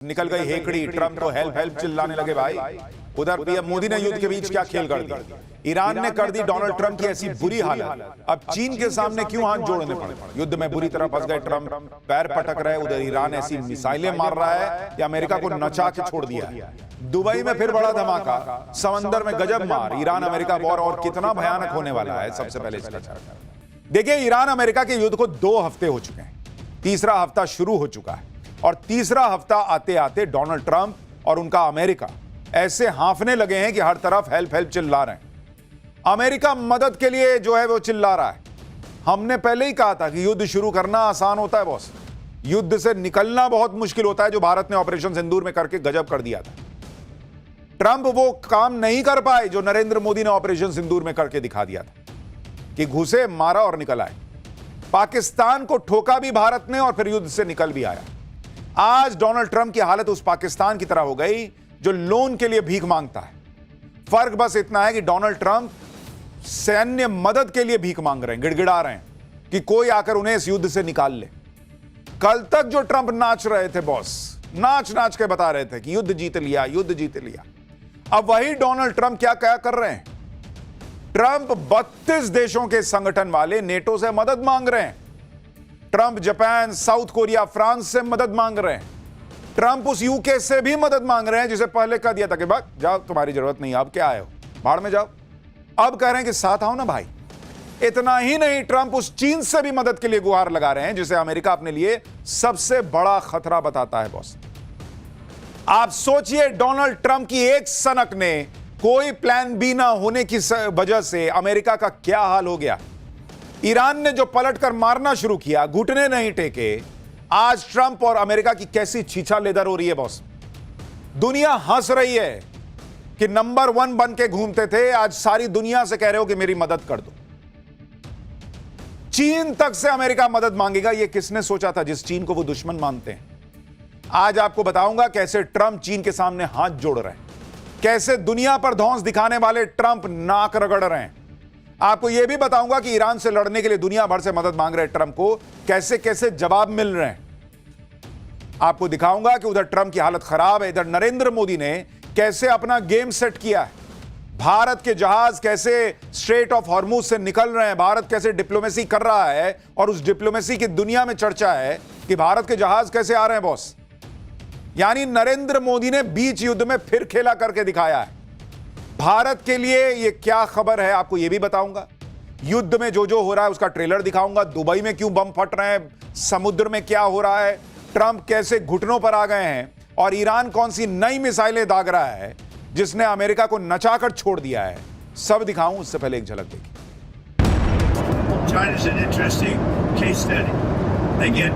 निकल गई हेकड़ी, ट्रंप को हेल्प हेल्प चिल्लाने लगे भाई। उधर पीएम मोदी ने युद्ध के बीच क्या खेल कर दिया। ईरान ने कर दी डोनाल्ड ट्रंप की ऐसी बुरी हालत, अब चीन के सामने क्यों हाथ जोड़ने पड़े। युद्ध में बुरी तरह फंस गए ट्रंप, पैर पटक रहे। उधर ईरान ऐसी मिसाइलें मार रहा है कि अमेरिका को नचा के छोड़ दिया है। दुबई में फिर बड़ा धमाका, समंदर में गजब मार। ईरान अमेरिका वॉर और कितना भयानक होने वाला है, सबसे पहले इसका चर्चा। देखिए, ईरान अमेरिका के युद्ध को 2 हफ्ते हो चुके हैं, तीसरा हफ्ता शुरू हो चुका है और तीसरा हफ्ता आते आते डोनाल्ड ट्रंप और उनका अमेरिका ऐसे हांफने लगे हैं कि हर तरफ हेल्प हेल्प चिल्ला रहे हैं। अमेरिका मदद के लिए जो है वो चिल्ला रहा है। हमने पहले ही कहा था कि युद्ध शुरू करना आसान होता है बॉस, युद्ध से निकलना बहुत मुश्किल होता है, जो भारत ने ऑपरेशन सिंदूर में करके गजब कर दिया था। ट्रंप वो काम नहीं कर पाए जो नरेंद्र मोदी ने ऑपरेशन सिंदूर में करके दिखा दिया था कि घुसे, मारा और निकल आए। पाकिस्तान को ठोका भी भारत ने और फिर युद्ध से निकल भी आया। आज डोनाल्ड ट्रंप की हालत उस पाकिस्तान की तरह हो गई जो लोन के लिए भीख मांगता है। फर्क बस इतना है कि डोनाल्ड ट्रंप सैन्य मदद के लिए भीख मांग रहे हैं, गिड़गिड़ा रहे हैं कि कोई आकर उन्हें इस युद्ध से निकाल ले। कल तक जो ट्रंप नाच रहे थे बॉस, नाच नाच के बता रहे थे कि युद्ध जीत लिया, युद्ध जीत लिया। अब वही डोनाल्ड ट्रंप क्या क्या कर रहे हैं। ट्रंप 32 देशों के संगठन वाले नेटो से मदद मांग रहे हैं। Trump Japan, south Korea, France से मदद मांग रहे हैं। ट्रंप उस यूके से भी मदद मांग रहे हैं जिसे पहले कह दिया था कि भाग जाओ, तुम्हारी जरूरत नहीं, अब क्या आए हो, भाड़ में जाओ। अब कह रहे हैं कि साथ आओ ना भाई। इतना ही नहीं, ट्रंप उस चीन से भी मदद के लिए गुहार लगा रहे हैं जिसे अमेरिका अपने लिए सबसे बड़ा खतरा बताता है बॉस। आप सोचिए, डोनाल्ड ट्रंप की एक सनक ने, कोई प्लान बी ना होने की वजह से अमेरिका का क्या हाल हो गया। ईरान ने जो पलटकर मारना शुरू किया, घुटने नहीं टेके। आज ट्रंप और अमेरिका की कैसी छीछा लेदर हो रही है बॉस। दुनिया हंस रही है कि नंबर 1 बन के घूमते थे, आज सारी दुनिया से कह रहे हो कि मेरी मदद कर दो। चीन तक से अमेरिका मदद मांगेगा, यह किसने सोचा था, जिस चीन को वो दुश्मन मानते हैं। आज आपको बताऊंगा कैसे ट्रंप चीन के सामने हाथ जोड़ रहे हैं, कैसे दुनिया पर धौंस दिखाने वाले ट्रंप नाक रगड़ रहे हैं। आपको यह भी बताऊंगा कि ईरान से लड़ने के लिए दुनिया भर से मदद मांग रहे ट्रंप को कैसे कैसे जवाब मिल रहे हैं। आपको दिखाऊंगा कि उधर ट्रंप की हालत खराब है, इधर नरेंद्र मोदी ने कैसे अपना गेम सेट किया है। भारत के जहाज कैसे स्ट्रेट ऑफ हॉर्मुज से निकल रहे हैं, भारत कैसे डिप्लोमेसी कर रहा है और उस डिप्लोमेसी की दुनिया में चर्चा है कि भारत के जहाज कैसे आ रहे हैं बॉस। यानी नरेंद्र मोदी ने बीच युद्ध में फिर खेला करके दिखाया है। भारत के लिए यह क्या खबर है, आपको यह भी बताऊंगा। युद्ध में जो जो हो रहा है उसका ट्रेलर दिखाऊंगा। दुबई में क्यों बम फट रहे हैं, समुद्र में क्या हो रहा है, ट्रंप कैसे घुटनों पर आ गए हैं और ईरान कौन सी नई मिसाइलें दाग रहा है जिसने अमेरिका को नचाकर छोड़ दिया है, सब दिखाऊं। उससे पहले एक झलक देखिए। China's an interesting case study. They get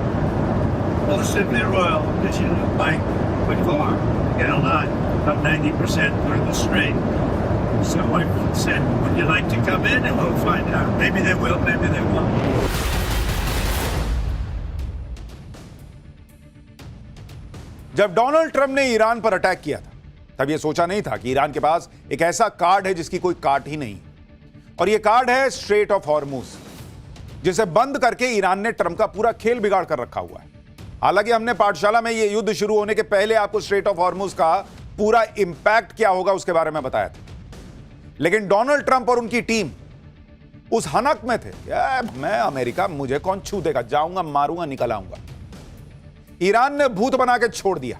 most of their oil because you look like with farm, get a lot, about 90% through the strait. So I said, would you like to come in and we'll find out. Maybe they will, maybe they won't. जब Donald Trump ने Iran पर attack किया था तब यह सोचा नहीं था कि ईरान के पास एक ऐसा कार्ड है जिसकी कोई काट ही नहीं, और यह कार्ड है स्ट्रेट ऑफ हॉर्मुज, जिसे बंद करके ईरान ने ट्रंप का पूरा खेल बिगाड़ कर रखा हुआ है। हालांकि हमने पाठशाला में यह युद्ध शुरू होने के पहले आपको स्ट्रेट ऑफ हॉर्मुज का पूरा इंपैक्ट क्या होगा उसके बारे में बताया था, लेकिन डोनाल्ड ट्रंप और उनकी टीम उस हनक में थे, मैं अमेरिका, मुझे कौन छू देगा, जाऊंगा, मारूंगा, निकल आऊंगा। ईरान ने भूत बना के छोड़ दिया।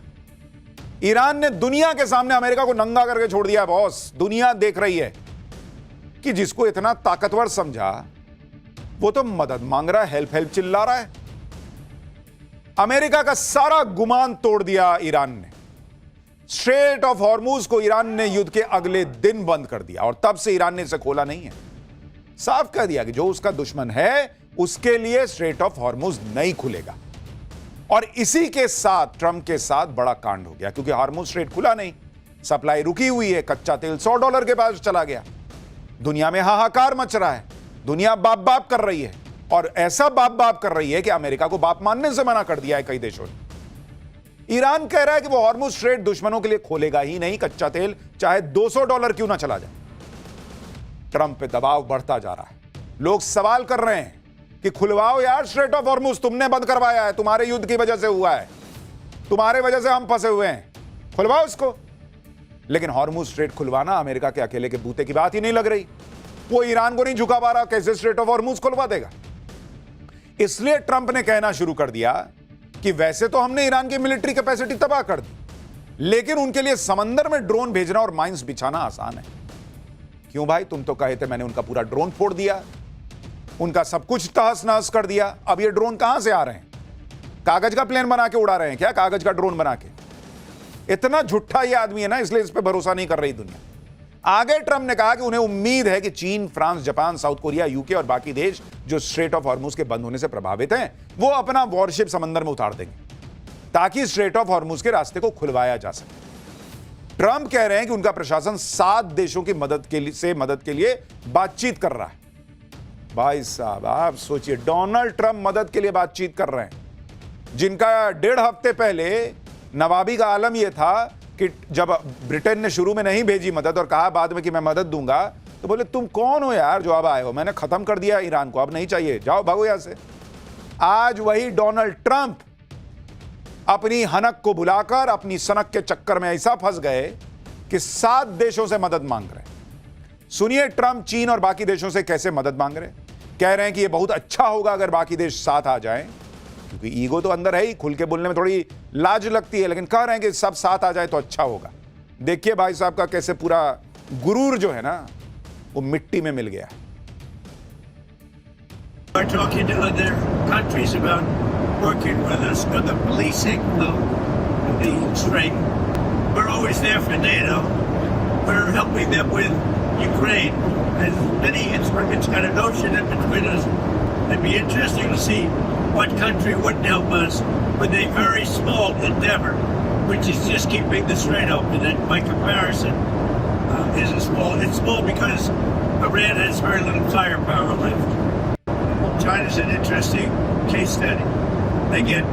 ईरान ने दुनिया के सामने अमेरिका को नंगा करके छोड़ दिया बॉस। दुनिया देख रही है कि जिसको इतना ताकतवर समझा वो तो मदद मांग रहा है, हेल्प हेल्प चिल्ला रहा है। अमेरिका का सारा गुमान तोड़ दिया ईरान ने। स्ट्रेट ऑफ हॉर्मुज को ईरान ने युद्ध के अगले दिन बंद कर दिया और तब से ईरान ने इसे खोला नहीं है। साफ कह दिया कि जो उसका दुश्मन है उसके लिए स्ट्रेट ऑफ हॉर्मुज नहीं खुलेगा। और इसी के साथ ट्रंप के साथ बड़ा कांड हो गया, क्योंकि हॉर्मुज स्ट्रेट खुला नहीं, सप्लाई रुकी हुई है, कच्चा तेल $100 के पास चला गया। दुनिया में हाहाकार मच रहा है, दुनिया बाप बाप कर रही है, और ऐसा बाप बाप कर रही है कि अमेरिका को बाप मानने से मना कर दिया है कई देशों ने। ईरान कह रहा है कि वो हॉर्मुज स्ट्रेट दुश्मनों के लिए खोलेगा ही नहीं, कच्चा तेल चाहे $200 क्यों ना चला जाए। ट्रंप पे दबाव बढ़ता जा रहा है। लोग सवाल कर रहे हैं कि खुलवाओ यार स्ट्रेट ऑफ हॉर्मुज, तुमने बंद करवाया है, तुम्हारे युद्ध की वजह से हुआ है। तुम्हारे वजह से हम फंसे हुए हैं, खुलवाओ उसको। लेकिन हॉर्मुज स्ट्रेट खुलवाना अमेरिका के अकेले के बूते की बात ही नहीं लग रही। वो ईरान को नहीं झुका पा रहा, कैसे स्ट्रेट ऑफ हॉर्मुज खुलवा देगा? इसलिए ट्रंप ने कहना शुरू कर दिया कि वैसे तो हमने ईरान की मिलिट्री कैपेसिटी तबाह कर दी, लेकिन उनके लिए समंदर में ड्रोन भेजना और माइंस बिछाना आसान है। क्यों भाई? तुम तो कहे थे मैंने उनका पूरा ड्रोन फोड़ दिया, उनका सब कुछ तहस नहस कर दिया। अब ये ड्रोन कहां से आ रहे हैं? कागज का प्लेन बना के उड़ा रहे हैं क्या? कागज का ड्रोन बना के? इतना झूठा ये आदमी है ना, इसलिए इस पर भरोसा नहीं कर रही दुनिया। आगे ट्रंप ने कहा कि उन्हें उम्मीद है कि चीन, France, Japan, south Korea, UK और बाकी देश जो स्ट्रेट ऑफ हॉर्मुज के बंद होने से प्रभावित हैं, वो अपना वॉरशिप समंदर में उतार देंगे ताकि स्ट्रेट ऑफ हॉर्मुज के रास्ते को खुलवाया जा सके। ट्रंप कह रहे हैं कि उनका प्रशासन 7 देशों की मदद के लिए बातचीत कर रहा है। भाई साहब, आप सोचिए, डोनाल्ड ट्रंप मदद के लिए बातचीत कर रहे हैं, जिनका 1.5 हफ्ते पहले नवाबी का आलम यह था कि जब ब्रिटेन ने शुरू में नहीं भेजी मदद और कहा बाद में कि मैं मदद दूंगा, तो बोले तुम कौन हो यार जो अब आए हो? मैंने खत्म कर दिया ईरान को, अब नहीं चाहिए, जाओ भागो यहां से। आज वही डोनाल्ड ट्रंप अपनी हनक को बुलाकर अपनी सनक के चक्कर में ऐसा फंस गए कि 7 देशों से मदद मांग रहे हैं। सुनिए ट्रंप चीन और बाकी देशों से कैसे मदद मांग रहे हैं। कह रहे हैं कि यह बहुत अच्छा होगा अगर बाकी देश साथ आ जाएं, क्योंकि ईगो तो अंदर है ही, खुल के बोलने में थोड़ी लाज लगती है, लेकिन कह रहे हैं कि सब साथ आ जाए तो अच्छा होगा। देखिए भाई साहब का कैसे पूरा गुरूर जो है ना वो मिट्टी में मिल गया। We're talking to other countries about working with us for the policing of the strait. We're always there for NATO. We're helping them with Ukraine. And many, it's got an ocean in between us. It'd be interesting to see what country wouldn't help us with a very small endeavor, which is just keeping the strait open. And by comparison, it's small because Iran has very little firepower left. China's an interesting case study. They get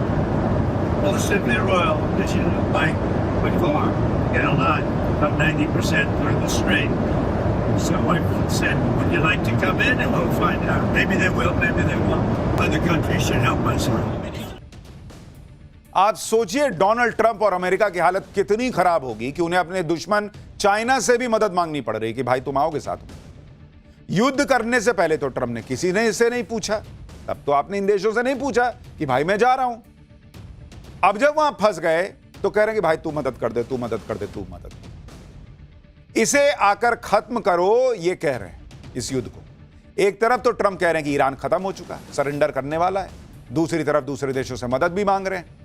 most of their oil, as you know, by farm, about 90% through the strait. So I said, would you like to come in and we'll find out. Maybe they will, maybe they won't. Other countries should help us. आप सोचिए Donald Trump और America की हालत कितनी खराब होगी कि उन्हें अपने दुश्मन चाइना से भी मदद मांगनी पड़ रही कि भाई तुम आओगे साथ में। युद्ध करने से पहले तो ट्रंप ने किसी ने इससे नहीं पूछा, तब तो आपने इन देशों से नहीं पूछा कि भाई मैं जा रहा हूं। अब जब वहां फंस गए तो कह रहे हैं कि भाई तू मदद कर दे, तू मदद कर दे, तू मदद कर दे। इसे आकर खत्म करो, ये कह रहे हैं इस युद्ध को। एक तरफ तो ट्रंप कह रहे हैं कि ईरान खत्म हो चुका है, सरेंडर करने वाला है, दूसरी तरफ दूसरे देशों से मदद भी मांग रहे हैं।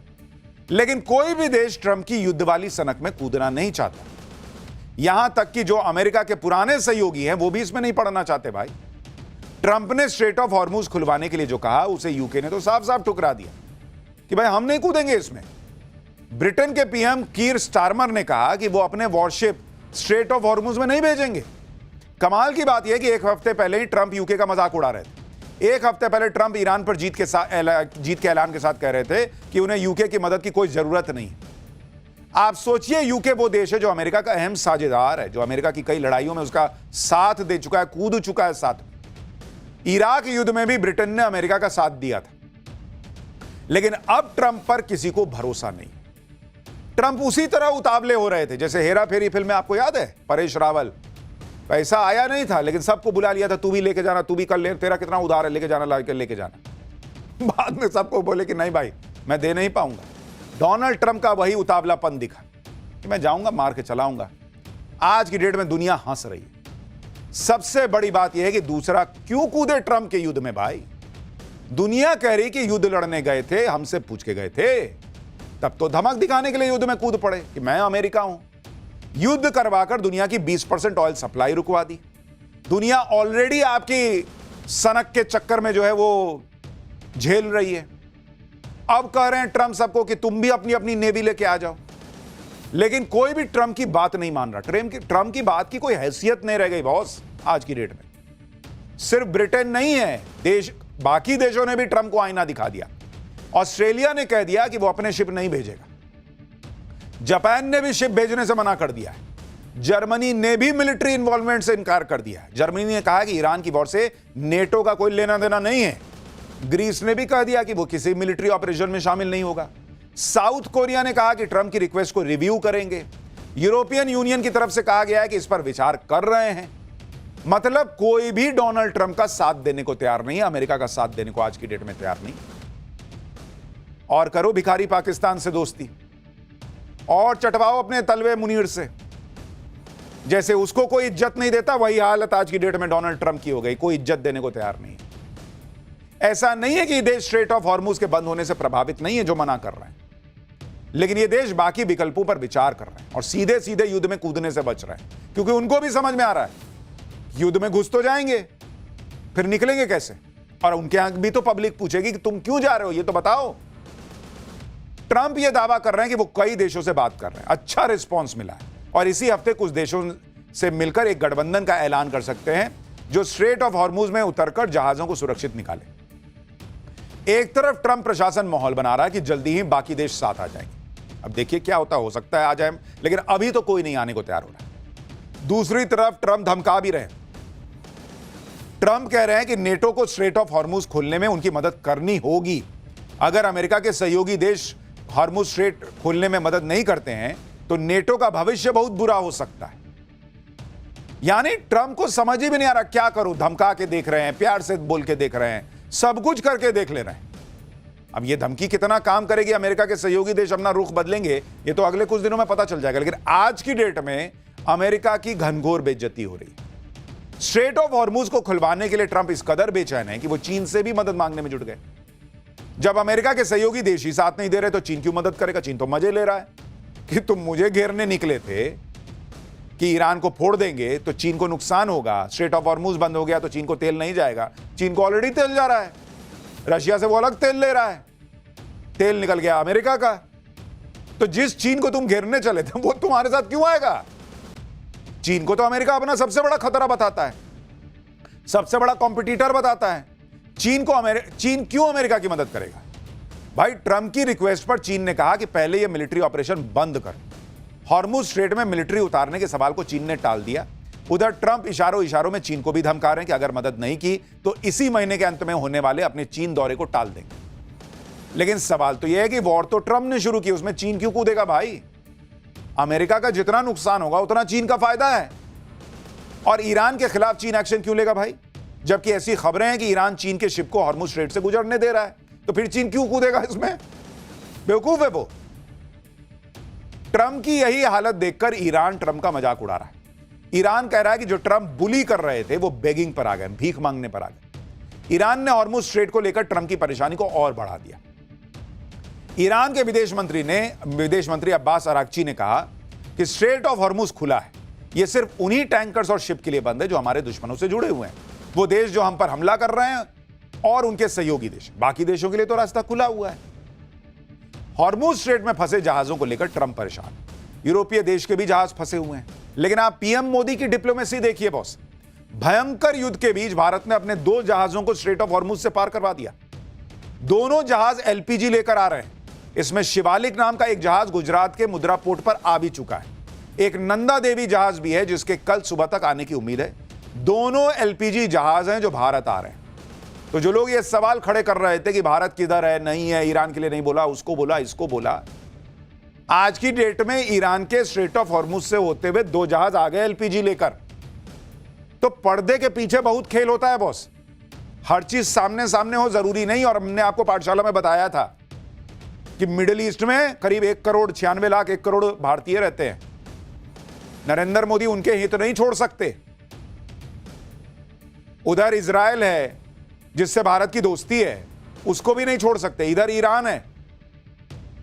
लेकिन कोई भी देश ट्रंप की युद्ध वाली सनक में कूदना नहीं चाहता। यहां तक कि जो अमेरिका के पुराने सहयोगी हैं वो भी इसमें नहीं पड़ना चाहते। भाई ट्रंप ने स्ट्रेट ऑफ हॉर्मुज खुलवाने के लिए जो कहा उसे यूके ने तो साफ साफ ठुकरा दिया कि भाई हम नहीं कूदेंगे इसमें। ब्रिटेन के पीएम कीर स्टारमर ने कहा कि वो अपने वॉरशिप स्ट्रेट ऑफ हॉर्मुज में नहीं भेजेंगे। कमाल की बात यह कि एक हफ्ते पहले ही ट्रंप यूके का मजाक उड़ा रहे थे। एक हफ्ते पहले ट्रंप ईरान पर जीत के ऐलान के साथ कह रहे थे कि उन्हें यूके की मदद की कोई जरूरत नहीं। आप सोचिए, यूके वो देश है जो अमेरिका का अहम साझेदार है, जो अमेरिका की कई लड़ाइयों में उसका साथ दे चुका है, कूद चुका है साथ। इराक युद्ध में भी ब्रिटेन ने अमेरिका का साथ दिया था। लेकिन अब ट्रंप पर किसी को भरोसा नहीं। ट्रंप उसी तरह उतावले हो रहे थे जैसे हेरा फेरी फिल्म में, आपको याद है, परेश रावल। पैसा आया नहीं था लेकिन सबको बुला लिया था, तू भी लेके जाना, तू भी कर ले, तेरा कितना उधार है, लेके जाना, लेके जाना। बाद में सबको बोले कि नहीं भाई मैं दे नहीं पाऊंगा। डोनाल्ड ट्रंप का वही उतावलापन दिखा कि मैं जाऊंगा, मार के चलाऊंगा। आज की डेट में दुनिया हंस रही है। सबसे बड़ी बात यह है कि दूसरा क्यों कूदे ट्रंप के युद्ध में। भाई दुनिया कह रही कि युद्ध लड़ने गए थे, हमसे पूछ के गए थे, तब तो धमक दिखाने के लिए युद्ध में कूद पड़े कि मैं अमेरिका हूं। युद्ध करवाकर दुनिया की 20% ऑयल सप्लाई रुकवा दी। दुनिया ऑलरेडी आपकी सनक के चक्कर में जो है वो झेल रही है। अब कह रहे हैं ट्रंप सबको कि तुम भी अपनी अपनी नेवी लेके आ जाओ। लेकिन कोई भी ट्रंप की बात नहीं मान रहा। ट्रंप की बात की कोई हैसियत नहीं रह गई बॉस आज की डेट में। सिर्फ ब्रिटेन नहीं है, बाकी देशों ने भी ट्रंप को आईना दिखा दिया। ऑस्ट्रेलिया ने कह दिया कि वो अपने शिप नहीं भेजेगा। जापान ने भी शिप भेजने से मना कर दिया है। जर्मनी ने भी मिलिट्री इन्वॉल्वमेंट से इनकार कर दिया है। जर्मनी ने कहा कि ईरान की वॉर से नेटो का कोई लेना देना नहीं है। ग्रीस ने भी कह दिया कि वो किसी मिलिट्री ऑपरेशन में शामिल नहीं होगा। साउथ कोरिया ने कहा कि ट्रंप की रिक्वेस्ट को रिव्यू करेंगे। यूरोपियन यूनियन की तरफ से कहा गया है कि इस पर विचार कर रहे हैं। मतलब कोई भी डोनाल्ड ट्रंप का साथ देने को तैयार नहीं है, अमेरिका का साथ देने को आज की डेट में तैयार नहीं। और करो भिखारी पाकिस्तान से दोस्ती और चटवाओ अपने तलवे मुनीर से। जैसे उसको कोई इज्जत नहीं देता, वही हालत आज की डेट में डोनाल्ड ट्रंप की हो गई, कोई इज्जत देने को तैयार नहीं है। ऐसा नहीं है कि ये देश स्ट्रेट ऑफ हॉर्मुज के बंद होने से प्रभावित नहीं है जो मना कर रहे हैं, लेकिन ये देश बाकी विकल्पों पर विचार कर रहे हैं और सीधे सीधे युद्ध में कूदने से बच रहे हैं, क्योंकि उनको भी समझ में आ रहा है युद्ध में घुस तो जाएंगे, फिर निकलेंगे कैसे। और उनके यहां भी तो पब्लिक पूछेगी कि तुम क्यों जा रहे हो, ये तो बताओ। ट्रंप ये दावा कर रहे हैं कि वो कई देशों से बात कर रहे हैं, अच्छा रिस्पॉन्स मिला है और इसी हफ्ते कुछ देशों से मिलकर एक गठबंधन का ऐलान कर सकते हैं जो स्ट्रेट ऑफ हॉर्मुज में उतरकर जहाजों को सुरक्षित निकाले। एक तरफ ट्रंप प्रशासन माहौल बना रहा है कि जल्दी ही बाकी देश साथ आ जाएंगे। अब देखिए क्या होता, हो सकता है आ जाए, लेकिन अभी तो कोई नहीं आने को तैयार हो रहा है। दूसरी तरफ ट्रंप धमका भी रहे। ट्रंप कह रहे हैं कि नेटो को स्ट्रेट ऑफ हॉर्मुज खोलने में उनकी मदद करनी होगी। अगर अमेरिका के सहयोगी देश हॉर्मुज स्ट्रेट खोलने में मदद नहीं करते हैं तो नेटो का भविष्य बहुत बुरा हो सकता है। यानी ट्रंप को समझ ही भी नहीं आ रहा क्या करूं, धमका के देख रहे हैं, प्यार से बोल के देख रहे हैं, सब कुछ करके देख ले रहे हैं। अब ये धमकी कितना काम करेगी, अमेरिका के सहयोगी देश अपना रुख बदलेंगे, ये तो अगले कुछ दिनों में पता चल जाएगा। लेकिन आज की डेट में अमेरिका की घनघोर बेइज्जती हो रही है। स्ट्रेट ऑफ हॉर्मुज को खुलवाने के लिए ट्रंप इस कदर बेचैन है कि वो चीन से भी मदद मांगने में जुट गए। जब अमेरिका के सहयोगी देश ही साथ नहीं दे रहे तो चीन क्यों मदद करेगा। चीन तो मजे ले रहा है कि तुम मुझे घेरने निकले थे कि ईरान को फोड़ देंगे तो चीन को नुकसान होगा, स्ट्रेट ऑफ हॉर्मुज बंद हो गया तो चीन को तेल नहीं जाएगा। चीन को ऑलरेडी तेल जा रहा है, रशिया से वो अलग तेल ले रहा है, तेल निकल गया अमेरिका का। तो जिस चीन को तुम घेरने चले थे वो तुम्हारे साथ क्यों आएगा। चीन को तो अमेरिका अपना सबसे बड़ा खतरा बताता है, सबसे बड़ा कॉम्पिटिटर बताता है। चीन क्यों अमेरिका की मदद करेगा। भाई ट्रंप की रिक्वेस्ट पर चीन ने कहा कि पहले यह मिलिट्री ऑपरेशन बंद कर। हॉर्मुज स्ट्रेट में मिलिट्री उतारने के सवाल को चीन ने टाल दिया। उधर ट्रंप इशारों में चीन को भी धमका रहे हैं कि अगर मदद नहीं की तो इसी महीने के अंत में होने वाले अपने चीन दौरे को टाल देंगे। लेकिन सवाल तो यह है कि वॉर तो ट्रंप ने शुरू की, उसमें चीन क्यों कूदेगा भाई। अमेरिका का जितना नुकसान होगा उतना चीन का फायदा है। और ईरान के खिलाफ चीन एक्शन क्यों लेगा भाई, जबकि ऐसी खबरें हैं कि ईरान चीन के शिप को हॉर्मुज स्ट्रेट से गुजरने दे रहा है, तो फिर चीन क्यों कूदेगा इसमें। बेवकूफ है वो। ट्रंप की यही हालत देखकर ईरान ट्रंप का मजाक उड़ा रहा है। ईरान कह रहा है कि जो ट्रंप बुली कर रहे थे वो बेगिंग पर आ गए, भीख मांगने पर आ गए। ईरान ने हॉर्मुज स्ट्रेट को लेकर ट्रंप की परेशानी को और बढ़ा दिया। ईरान के विदेश मंत्री अब्बास अरागची ने कहा कि स्ट्रेट ऑफ हॉर्मुज खुला है, यह सिर्फ उन्हीं टैंकर्स और शिप के लिए बंद है जो हमारे दुश्मनों से जुड़े हुए हैं, वो देश जो हम पर हमला कर रहे हैं और उनके सहयोगी देश। बाकी देशों के लिए तो रास्ता खुला हुआ है। हॉर्मुज स्ट्रेट में फंसे जहाजों को लेकर ट्रंप परेशान, यूरोपीय देश के भी जहाज फंसे हुए हैं। लेकिन आप पीएम मोदी की डिप्लोमेसी देखिए बॉस। भयंकर युद्ध के बीच भारत ने अपने 2 जहाजों को स्ट्रेट ऑफ हॉर्मुज से पार करवा दिया। दोनों जहाज एलपीजी लेकर आ रहे हैं। इसमें शिवालिक नाम का एक जहाज गुजरात के मुद्रा पोर्ट पर आ भी चुका है। एक नंदा देवी जहाज भी है जिसके कल सुबह तक आने की उम्मीद है। दोनों एलपीजी जहाज हैं जो भारत आ रहे हैं। तो जो लोग ये सवाल खड़े कर रहे थे कि भारत किधर है, नहीं है, ईरान के लिए नहीं बोला, उसको बोला, इसको बोला, आज की डेट में ईरान के स्ट्रेट ऑफ हॉर्मुज से होते हुए 2 जहाज आ गए एलपीजी लेकर। तो पर्दे के पीछे बहुत खेल होता है बॉस। हर चीज सामने सामने हो जरूरी नहीं। और हमने आपको पाठशाला में बताया था कि मिडिल ईस्ट में करीब 1 करोड़ भारतीय रहते हैं। नरेंद्र मोदी उनके हित नहीं छोड़ सकते। उधर इजराइल है जिससे भारत की दोस्ती है, उसको भी नहीं छोड़ सकते। इधर ईरान है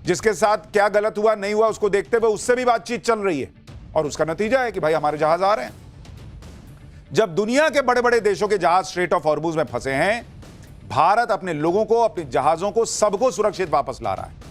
जिसके साथ क्या गलत हुआ नहीं हुआ उसको देखते हुए उससे भी बातचीत चल रही है। और उसका नतीजा है कि भाई हमारे जहाज आ रहे हैं। जब दुनिया के बड़े बड़े देशों के जहाज स्ट्रेट ऑफ हॉर्मुज में फंसे हैं, भारत अपने लोगों को, अपने जहाजों को, सबको सुरक्षित वापस ला रहा है।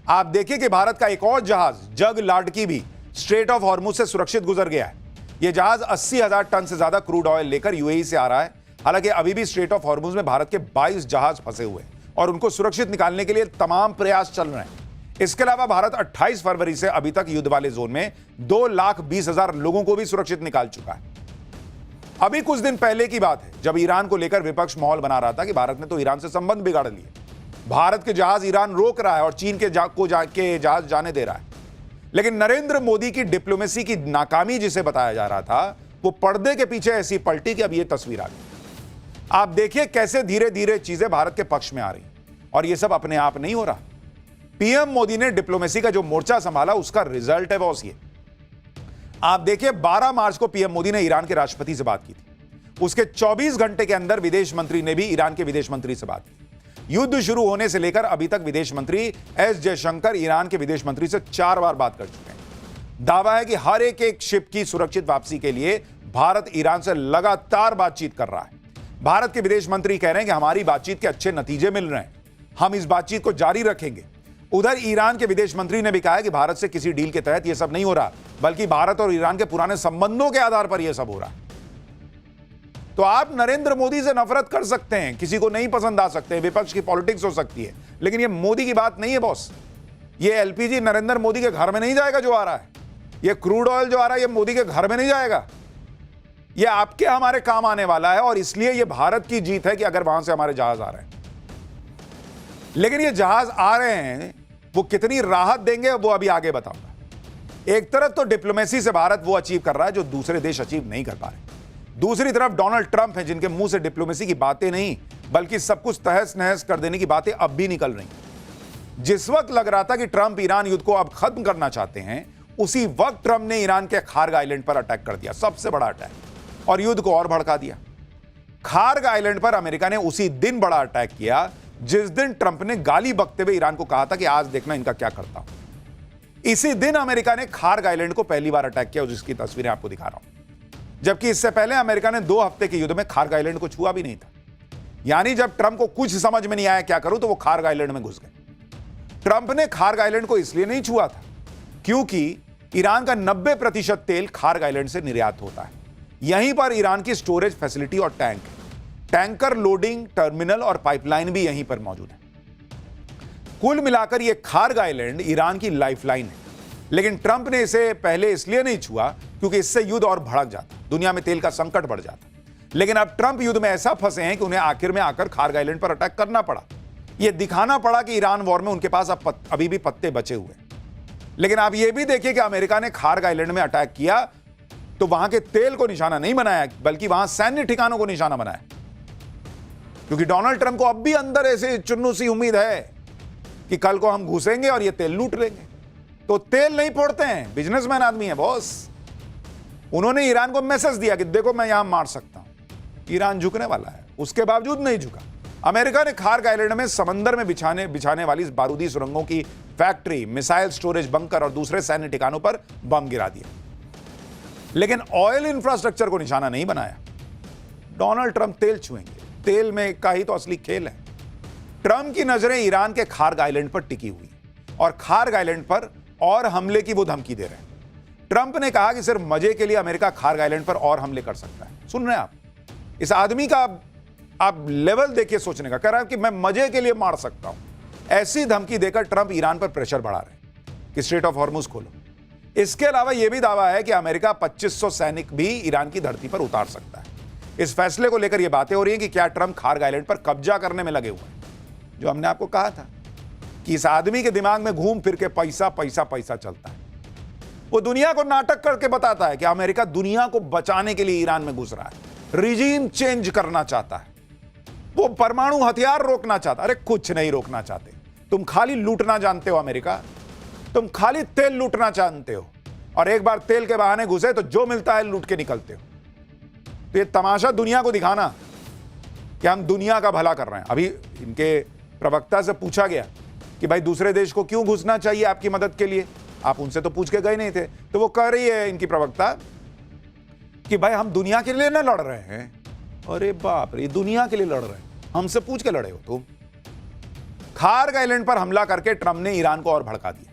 आप देखिए कि भारत का एक और जहाज जग लाडकी भी स्ट्रेट ऑफ हॉर्मुज से सुरक्षित गुजर गया है। यह जहाज 80,000 टन से ज्यादा क्रूड ऑयल लेकर यूएई से आ रहा है। हालांकि अभी भी स्ट्रेट ऑफ हॉर्मुज में भारत के 22 जहाज फंसे हुए हैं और उनको सुरक्षित निकालने के लिए तमाम प्रयास चल रहे हैं। इसके अलावा भारत 28 फरवरी से अभी तक युद्ध वाले जोन में 2,20,000 लोगों को भी सुरक्षित निकाल चुका है। अभी कुछ दिन पहले की बात है जब ईरान को लेकर विपक्ष माहौल बना रहा था कि भारत ने तो ईरान से संबंध बिगाड़ लिए। भारत के जहाज ईरान रोक रहा है और चीन के जहाज जाने दे रहा है। लेकिन नरेंद्र मोदी की डिप्लोमेसी की नाकामी जिसे बताया जा रहा था, वो पर्दे के पीछे ऐसी पलटी कि अब ये तस्वीर आ गई। आप देखिए कैसे धीरे धीरे चीजें भारत के पक्ष में आ रही, और ये सब अपने आप नहीं हो रहा। पीएम मोदी ने डिप्लोमेसी का जो मोर्चा संभाला, उसका रिजल्ट है बॉस ये। आप देखिए 12 मार्च को पीएम मोदी ने ईरान के राष्ट्रपति से बात की थी। उसके 24 घंटे के अंदर विदेश मंत्री ने भी ईरान के विदेश मंत्री से बात की। युद्ध शुरू होने से लेकर अभी तक विदेश मंत्री एस जयशंकर ईरान के विदेश मंत्री से 4 बार बात कर चुके हैं। दावा है कि हर एक शिप की सुरक्षित वापसी के लिए भारत ईरान से लगातार बातचीत कर रहा है। भारत के विदेश मंत्री कह रहे हैं कि हमारी बातचीत के अच्छे नतीजे मिल रहे हैं, हम इस बातचीत को जारी रखेंगे। उधर ईरान के विदेश मंत्री ने भी कहा है कि भारत से किसी डील के तहत यह सब नहीं हो रहा, बल्कि भारत और ईरान के पुराने संबंधों के आधार पर यह सब हो रहा है। तो आप नरेंद्र मोदी से नफरत कर सकते हैं, किसी को नहीं पसंद आ सकते हैं, विपक्ष की पॉलिटिक्स हो सकती है, लेकिन यह मोदी की बात नहीं है बॉस। ये एलपीजी नरेंद्र मोदी के घर में नहीं जाएगा जो आ रहा है, यह क्रूड ऑयल जो आ रहा है, यह मोदी के घर में नहीं जाएगा। यह आपके हमारे काम आने वाला है, और इसलिए यह भारत की जीत है कि अगर वहां से हमारे जहाज आ रहे हैं। लेकिन ये जहाज आ रहे हैं, वो कितनी राहत देंगे वो अभी आगे बताऊंगा। एक तरफ तो डिप्लोमेसी से भारत वो अचीव कर रहा है जो दूसरे देश अचीव नहीं कर पा रहे, दूसरी तरफ डोनाल्ड ट्रंप हैं जिनके मुंह से डिप्लोमेसी की बातें नहीं बल्कि सब कुछ तहस नहस कर देने की बातें अब भी निकल रही। जिस वक्त लग रहा था कि ट्रंप ईरान युद्ध को अब खत्म करना चाहते हैं, उसी वक्त ट्रंप ने ईरान के खार्ग आइलैंड पर अटैक कर दिया, सबसे बड़ा अटैक, और युद्ध को और भड़का दिया। खार्ग आइलैंड पर अमेरिका ने उसी दिन बड़ा अटैक किया जिस दिन ट्रंप ने गाली बकते हुए ईरान को कहा था कि आज देखना इनका क्या करता हूं। इसी दिन अमेरिका ने खार्ग आइलैंड को पहली बार अटैक किया, जिसकी तस्वीरें आपको दिखा रहा हूं। जबकि इससे पहले अमेरिका ने 2 हफ्ते के युद्ध में खार्ग आइलैंड को छुआ भी नहीं था। यानी जब ट्रंप को कुछ समझ में नहीं आया क्या करूं, तो वो खार्ग आइलैंड में घुस गए। ट्रंप ने खार्ग आइलैंड को इसलिए नहीं छुआ था क्योंकि ईरान का 90% तेल खार्ग आइलैंड से निर्यात होता है। यहीं पर ईरान की स्टोरेज फैसिलिटी और टैंकर लोडिंग टर्मिनल और पाइपलाइन भी यहीं पर मौजूद है। कुल मिलाकर यह खार्ग आइलैंड ईरान की लाइफलाइन है। लेकिन ट्रंप ने इसे पहले इसलिए नहीं छुआ क्योंकि इससे युद्ध और भड़क जाता, दुनिया में तेल का संकट बढ़ जाता। लेकिन अब ट्रंप युद्ध में ऐसा फंसे हैं कि उन्हें आखिर में आकर खार्ग आइलैंड पर अटैक करना पड़ा। यह दिखाना पड़ा कि ईरान वॉर में उनके पास अभी भी पत्ते बचे हुए हैं। लेकिन आप यह भी देखिए कि अमेरिका ने खार्ग आइलैंड में अटैक किया तो वहां के तेल को निशाना नहीं बनाया, बल्कि वहां सैन्य ठिकानों को निशाना बनाया। क्योंकि डोनाल्ड ट्रंप को अब भी अंदर ऐसे चुन्नू सी उम्मीद है कि कल को हम घुसेंगे और ये तेल लूट लेंगे। तो तेल नहीं फोड़ते हैं, बिजनेसमैन आदमी है बॉस। उन्होंने ईरान को मैसेज दिया कि देखो मैं यहां मार सकता हूं। ईरान झुकने वाला है, उसके बावजूद नहीं झुका। अमेरिका ने खार्ग आइलैंड में समंदर में बिछाने वाली बारूदी सुरंगों की फैक्ट्री, मिसाइल स्टोरेज बंकर और दूसरे सैन्य ठिकानों पर बम गिरा दिया, लेकिन ऑयल इंफ्रास्ट्रक्चर को निशाना नहीं बनाया। डोनाल्ड ट्रंप तेल छुएंगे, तेल में का ही तो असली खेल है। ट्रंप की नजरें ईरान के खार्ग आइलैंड पर टिकी हुई और खार्ग आइलैंड पर और हमले की वो धमकी दे रहे हैं। ट्रंप ने कहा कि सिर्फ मजे के लिए अमेरिका खार्ग आइलैंड पर और हमले कर सकता है। सुन रहे हैं आप इस आदमी का, आप लेवल देखिए सोचने का। कह रहा है कि मैं मजे के लिए मार सकता हूं। ऐसी धमकी देकर ट्रंप ईरान पर प्रेशर बढ़ा रहे हैं कि स्ट्रेट ऑफ हॉर्मुज खोलो। इसके अलावा यह भी दावा है कि अमेरिका 2500 सैनिक भी ईरान की धरती पर उतार सकता है। इस फैसले को लेकर यह बातें हो रही हैं कि क्या ट्रंप खार्ग आइलैंड पर कब्जा करने में लगे हुए हैं। जो हमने आपको कहा था कि इस आदमी के दिमाग में घूम फिर के पैसा पैसा पैसा चलता है। वो दुनिया को नाटक करके बताता है कि अमेरिका दुनिया को बचाने के लिए ईरान में घुस रहा है, रिजीम चेंज करना चाहता है, वो परमाणु हथियार रोकना चाहता। अरे कुछ नहीं रोकना चाहते, तुम खाली लूटना जानते हो। अमेरिका, तुम खाली तेल लूटना जानते हो, और एक बार तेल के बहाने घुसे तो जो मिलता है लूट के निकलते हो। तो ये तमाशा दुनिया को दिखाना कि हम दुनिया का भला कर रहे हैं। अभी इनके प्रवक्ता से पूछा गया कि भाई दूसरे देश को क्यों घुसना चाहिए आपकी मदद के लिए, आप उनसे तो पूछ के गए नहीं थे। तो वो कह रही है इनकी प्रवक्ता कि भाई हम दुनिया के लिए ना लड़ रहे हैं। अरे बाप रे, दुनिया के लिए लड़ रहे हैं, हमसे पूछ के लड़े हो तुम। खार्ग आइलैंड पर हमला करके ट्रंप ने ईरान को और भड़का दिया।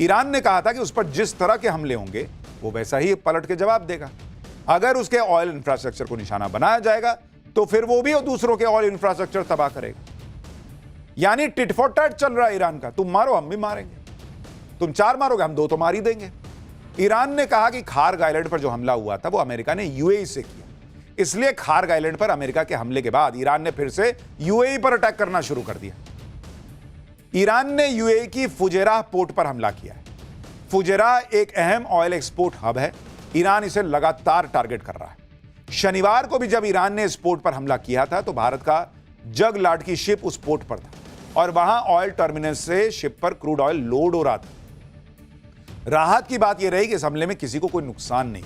ईरान ने कहा था कि उस पर जिस तरह के हमले होंगे वो वैसा ही पलट के जवाब देगा। अगर उसके ऑयल इंफ्रास्ट्रक्चर को निशाना बनाया जाएगा तो फिर वो भी दूसरों के ऑयल इंफ्रास्ट्रक्चर तबाह करेगा। यानी टिट फॉर टैट चल रहा है ईरान का, तुम मारो हम भी मारेंगे, तुम 4 मारोगे हम 2 तो मार ही देंगे। ईरान ने कहा कि खार्ग आइलैंड पर जो हमला हुआ था वो अमेरिका ने यूएई से किया, इसलिए खार्ग आइलैंड पर अमेरिका के हमले के बाद ईरान ने फिर से यूएई पर अटैक करना शुरू कर दिया। ईरान ने यूएई की फुजेराह पोर्ट पर हमला किया है। फुजेराह एक अहम ऑयल एक्सपोर्ट हब है। ईरान इसे लगातार टारगेट कर रहा है। शनिवार को भी जब ईरान ने इस पोर्ट पर हमला किया था तो भारत का जगलाट की शिप उस पोर्ट पर था और वहां ऑयल टर्मिनल से शिप पर क्रूड ऑयल लोड हो रहा था। राहत की बात यह रही कि इस हमले में किसी को कोई नुकसान नहीं।